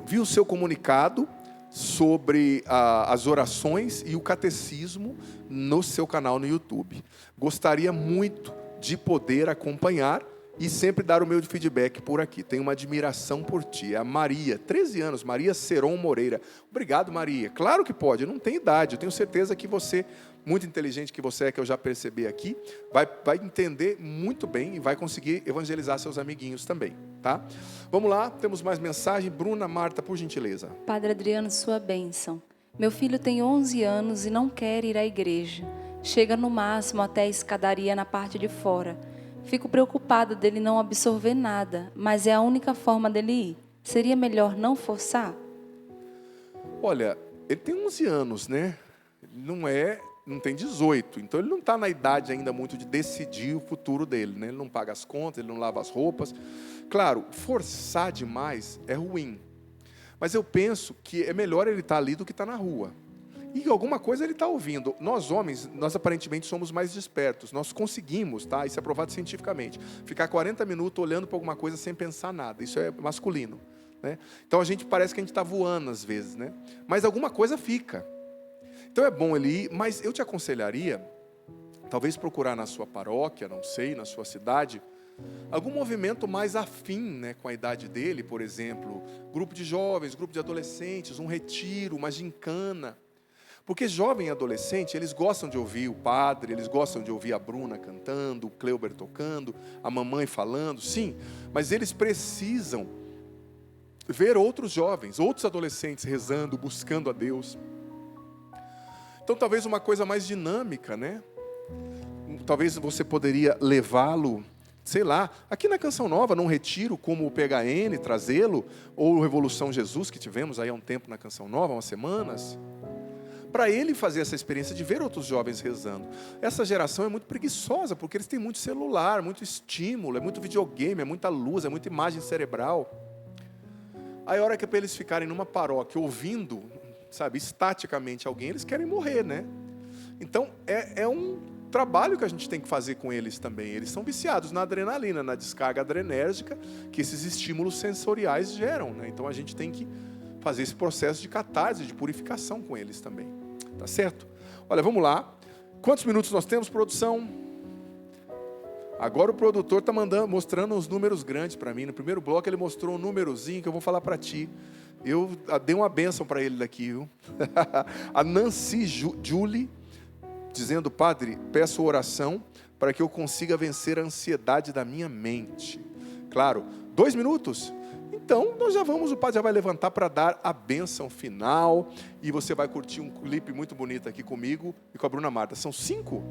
vi o seu comunicado sobre as orações e o catecismo no seu canal no YouTube. Gostaria muito de poder acompanhar e sempre dar o meu feedback por aqui. Tenho uma admiração por ti. É a Maria, 13 anos, Maria Seron Moreira. Obrigado, Maria. Claro que pode, não tem idade. Eu tenho certeza que você, muito inteligente que você é, que eu já percebi aqui, vai entender muito bem e vai conseguir evangelizar seus amiguinhos também, tá? Vamos lá, temos mais mensagem. Bruna, Marta, por gentileza. Padre Adriano, sua bênção. Meu filho tem 11 anos e não quer ir à igreja. Chega no máximo até a escadaria na parte de fora. Fico preocupada dele não absorver nada, mas é a única forma dele ir. Seria melhor não forçar? Olha, ele tem 11 anos, né? Ele não tem 18, então ele não está na idade ainda muito de decidir o futuro dele, né? Ele não paga as contas, ele não lava as roupas. Claro, forçar demais é ruim, mas eu penso que é melhor ele estar ali do que estar na rua. E alguma coisa ele está ouvindo. Nós homens, nós aparentemente somos mais despertos. Nós conseguimos, tá? Isso é provado cientificamente. Ficar 40 minutos olhando para alguma coisa sem pensar nada. Isso é masculino, né? Então a gente parece que a gente está voando às vezes, né? Mas alguma coisa fica. Então é bom ele ir, mas eu te aconselharia, talvez procurar na sua paróquia, não sei, na sua cidade, algum movimento mais afim, né, com a idade dele, por exemplo, grupo de jovens, grupo de adolescentes, um retiro, uma gincana. Porque jovem e adolescente, eles gostam de ouvir o padre, eles gostam de ouvir a Bruna cantando, o Cleuber tocando, a mamãe falando, sim, mas eles precisam ver outros jovens, outros adolescentes rezando, buscando a Deus. Então talvez uma coisa mais dinâmica, né? Talvez você poderia levá-lo, sei lá, aqui na Canção Nova, num retiro como o PHN, trazê-lo, ou o Revolução Jesus, que tivemos aí há um tempo na Canção Nova, umas semanas, para ele fazer essa experiência de ver outros jovens rezando. Essa geração é muito preguiçosa, porque eles têm muito celular, muito estímulo, é muito videogame, é muita luz, é muita imagem cerebral. Aí a hora que é para eles ficarem numa paróquia ouvindo, sabe, estaticamente alguém, eles querem morrer, né? Então é um trabalho que a gente tem que fazer com eles também. Eles são viciados na adrenalina, na descarga adrenérgica que esses estímulos sensoriais geram, né? Então a gente tem que fazer esse processo de catarse, de purificação com eles também. Tá certo? Olha, vamos lá. Quantos minutos nós temos, produção? Agora o produtor está mostrando uns números grandes para mim. No primeiro bloco ele mostrou um númerozinho que eu vou falar para ti. Eu dei uma bênção para ele daqui, viu? A Nancy Julie, dizendo: padre, peço oração para que eu consiga vencer a ansiedade da minha mente. Claro, 2 minutos? Então, nós já vamos, o padre já vai levantar para dar a bênção final, e você vai curtir um clipe muito bonito aqui comigo e com a Bruna Marta. São 5?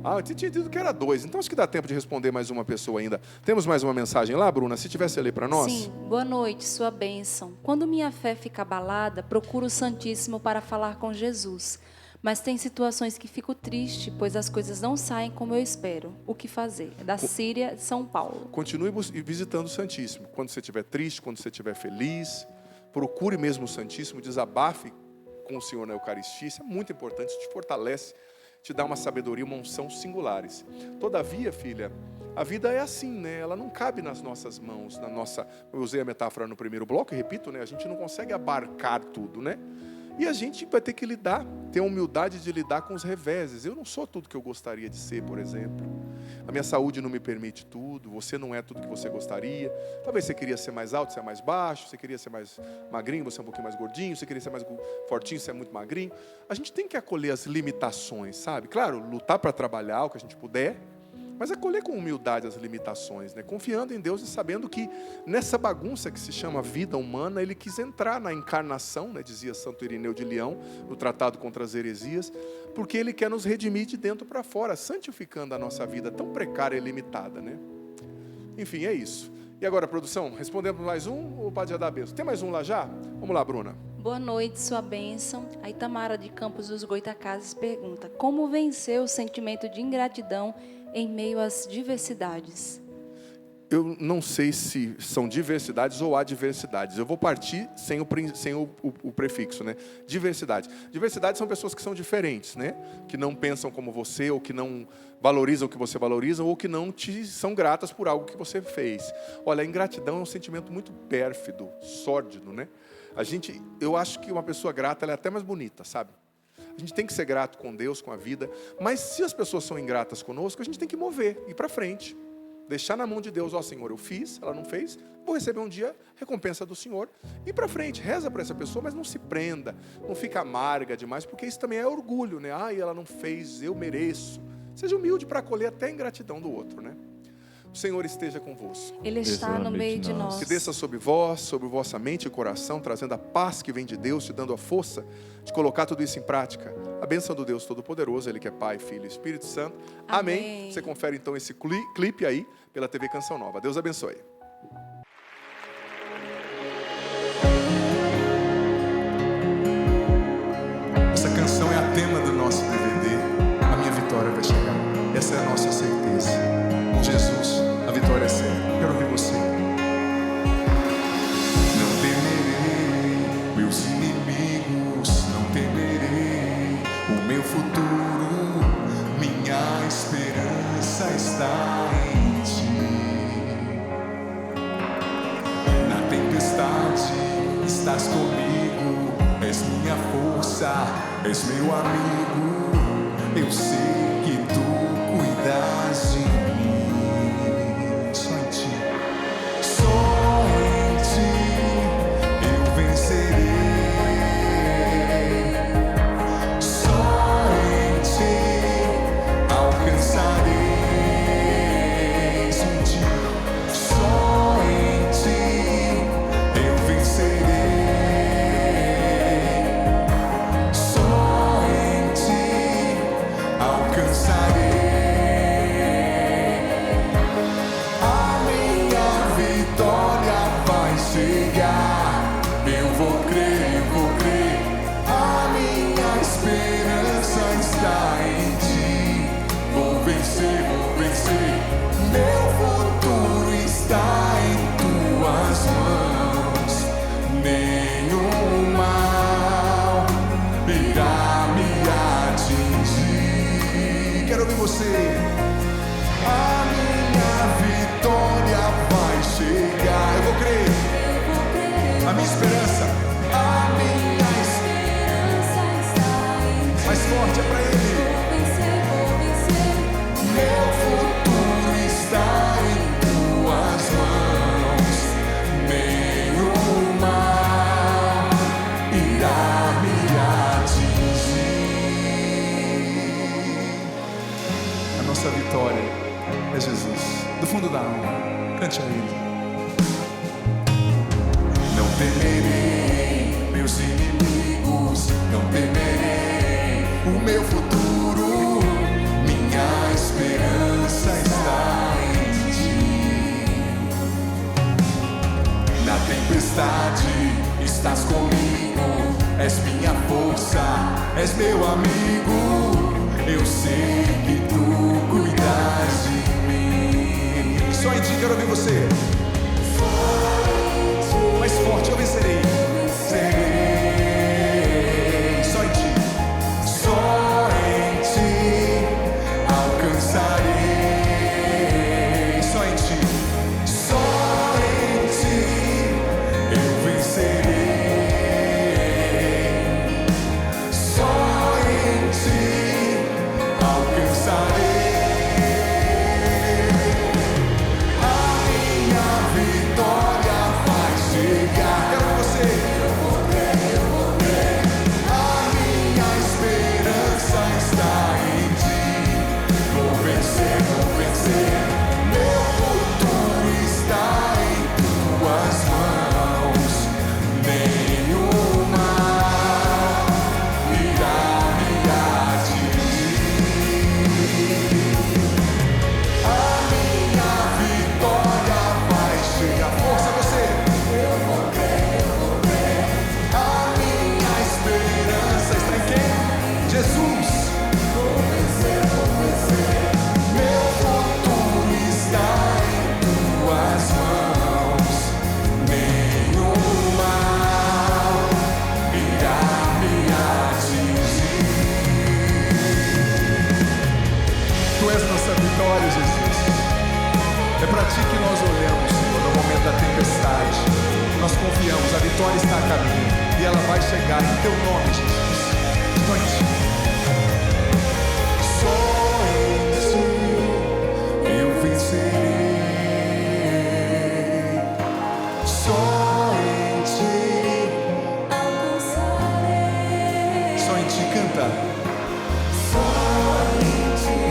Ah, eu tinha dito que era 2, então acho que dá tempo de responder mais uma pessoa ainda. Temos mais uma mensagem lá, Bruna? Se tivesse a ler para nós. Sim, boa noite, sua bênção. Quando minha fé fica abalada, procuro o Santíssimo para falar com Jesus. Mas tem situações que fico triste, pois as coisas não saem como eu espero. O que fazer? É da Síria, de São Paulo. Continue visitando o Santíssimo. Quando você estiver triste, quando você estiver feliz, procure mesmo o Santíssimo, desabafe com o Senhor na Eucaristia. Isso é muito importante, te fortalece, te dá uma sabedoria, uma unção singulares. Todavia, filha, a vida é assim, né? Ela não cabe nas nossas mãos, eu usei a metáfora no primeiro bloco e repito, né? A gente não consegue abarcar tudo, né? E a gente vai ter que ter a humildade de lidar com os reveses. Eu não sou tudo que eu gostaria de ser, por exemplo. A minha saúde não me permite tudo, você não é tudo que você gostaria. Talvez você queria ser mais alto, você é mais baixo, você queria ser mais magrinho, você é um pouquinho mais gordinho, você queria ser mais fortinho, você é muito magrinho. A gente tem que acolher as limitações, sabe? Claro, lutar para trabalhar o que a gente puder, mas acolher com humildade as limitações, né? Confiando em Deus e sabendo que nessa bagunça que se chama vida humana, Ele quis entrar na encarnação, né? Dizia Santo Irineu de Leão, no Tratado contra as Heresias, porque Ele quer nos redimir de dentro para fora, santificando a nossa vida tão precária e limitada, né? Enfim, é isso. E agora, produção, respondemos mais um ou o padre já dá a bênção? Tem mais um lá já? Vamos lá, Bruna. Boa noite, sua bênção. A Itamara de Campos dos Goitacazes pergunta: como vencer o sentimento de ingratidão em meio às diversidades? Eu não sei se são diversidades ou adversidades. Eu vou partir sem o prefixo, né? Diversidade. Diversidade são pessoas que são diferentes, né? Que não pensam como você, ou que não valorizam o que você valoriza, ou que não te são gratas por algo que você fez. Olha, a ingratidão é um sentimento muito pérfido, sórdido, né? Eu acho que uma pessoa grata, ela é até mais bonita, sabe? A gente tem que ser grato com Deus, com a vida. Mas se as pessoas são ingratas conosco, a gente tem que mover, ir para frente. Deixar na mão de Deus: ó Senhor, eu fiz, ela não fez, vou receber um dia recompensa do Senhor. Ir para frente, reza para essa pessoa, mas não se prenda, não fica amarga demais, porque isso também é orgulho, né? Ai, ela não fez, eu mereço. Seja humilde para acolher até a ingratidão do outro, né? O Senhor esteja convosco. Ele está no meio de nós. Que desça sobre vós, sobre vossa mente e coração, trazendo a paz que vem de Deus, te dando a força de colocar tudo isso em prática. A bênção do Deus Todo-Poderoso, Ele que é Pai, Filho e Espírito Santo. Amém. Você confere então esse clipe aí pela TV Canção Nova. Deus abençoe. Essa canção é a tema do nosso DVD. A minha vitória vai chegar. Essa é a nossa certeza. Com Jesus, a vitória é certa. Quero ouvir você. Não temerei meus inimigos, não temerei. meu futuro, minha esperança está em ti. Na tempestade estás comigo, és minha força, és meu amigo. Eu sei que tu cuidas de mim. Só em ti, só em ti eu vencerei. Só em ti alcançarei. Só em ti, só em ti eu vencerei. Só em ti alcançarei. A minha vitória vai chegar. Eu vou crer, eu vou crer. A minha esperança está em ti. Vou vencer, vou vencer. Meu futuro está em tuas mãos. Nenhum mal irá me atingir. Quero ouvir você. A minha vitória vai chegar. Eu vou crer. A minha esperança. A minha esperança está em ti. Mais forte é pra Ele. Vou vencer, vou vencer. Meu futuro está em tuas mãos. Nenhum mal irá me atingir. A nossa vitória é Jesus. Do fundo da alma, cante a Ele. Não temerei meus inimigos, não temerei o meu futuro. Minha esperança está em ti. Na tempestade estás comigo, és minha força, és meu amigo. Eu sei que tu cuidas de mim. Só em ti quero ouvir você. Mais forte, eu vencerei. Serei. Só em ti. Só em ti alcançarei. Só em ti. Só em ti eu vencerei. Só em ti alcançarei. A minha vitória vai chegar. Quero você. Eu vou crer. A minha esperança está em ti. Vou vencer, vou vencer. Meu futuro está em tuas mãos. Nenhum mal irá me atingir. A minha vitória vai chegar. Força você. Eu vou crer, eu vou crer. A minha esperança está em quem? Jesus. Vou vencer, vou vencer. Meu futuro está em tuas mãos. Nenhum mal irá me atingir. Tu és nossa vitória, Jesus. É para ti que nós olhamos, Senhor, no momento da tempestade. Nós confiamos, a vitória está a caminho e ela vai chegar em teu nome, Jesus. Só em ti. Só em ti eu vencerei. Só em ti alcançarei. Só em ti canta. Só em ti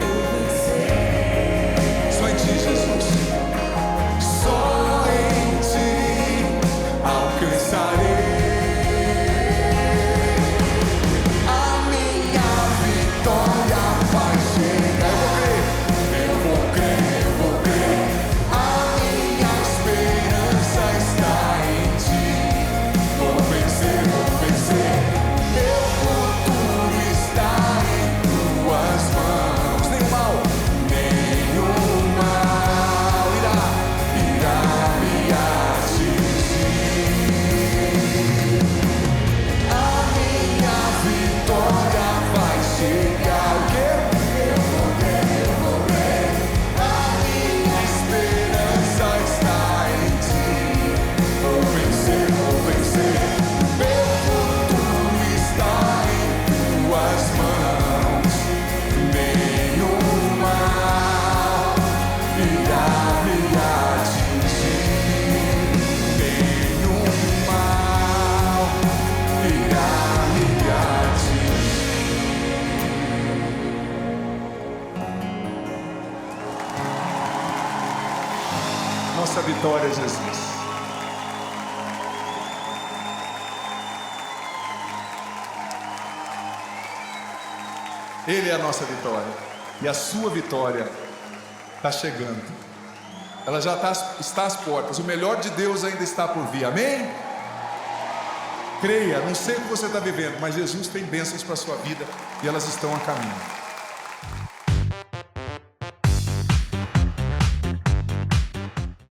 eu vencerei. Só em ti, Jesus. Só em ti alcançarei. nossa vitória, Jesus. Ele é a nossa vitória. E a sua vitória está chegando. Ela já está às portas. O melhor de Deus ainda está por vir. Amém? Creia, não sei o que você está vivendo, mas Jesus tem bênçãos para a sua vida e elas estão a caminho.